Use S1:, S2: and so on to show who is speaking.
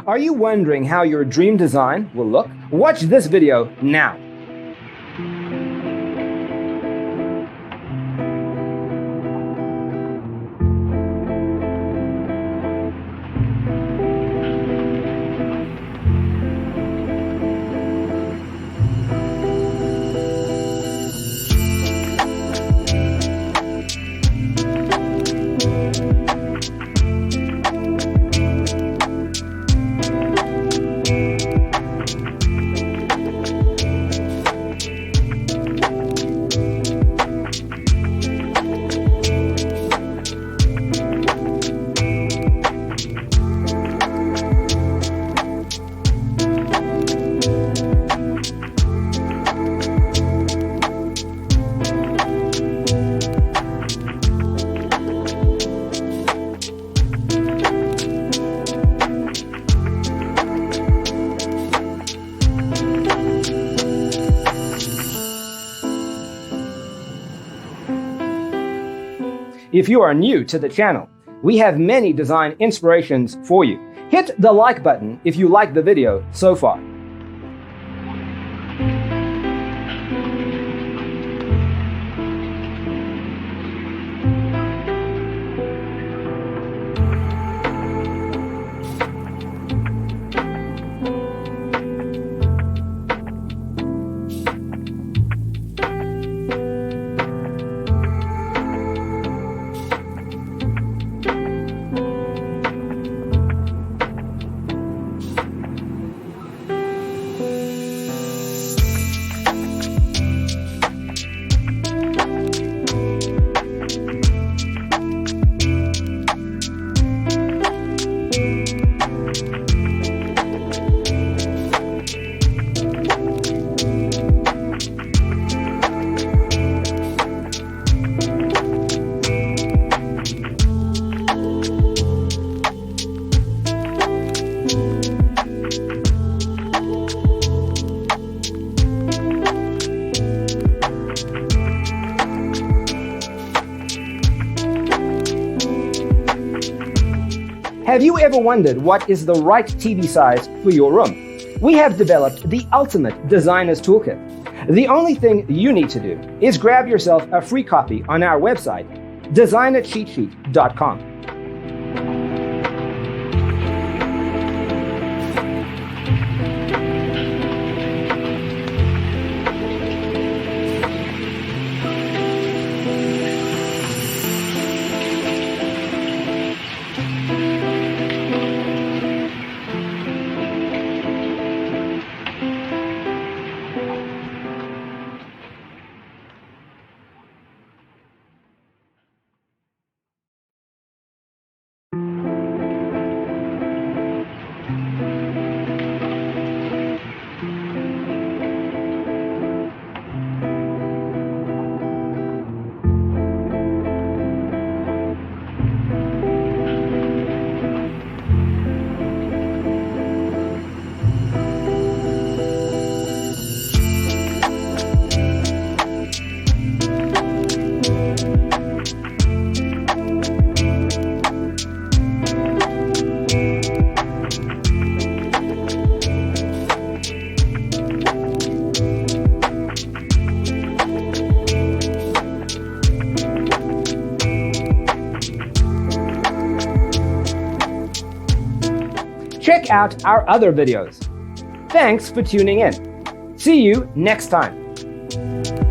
S1: Are you wondering how your dream design will look? Watch this video now. If you are new to the channel, we have many design inspirations for you. Hit the like button if you like the video so far. Have you ever wondered what is the right TV size for your room? We have developed the ultimate designer's toolkit. The only thing you need to do is grab yourself a free copy on our website, designercheatsheet.com. Check out our other videos. Thanks for tuning in. See you next time.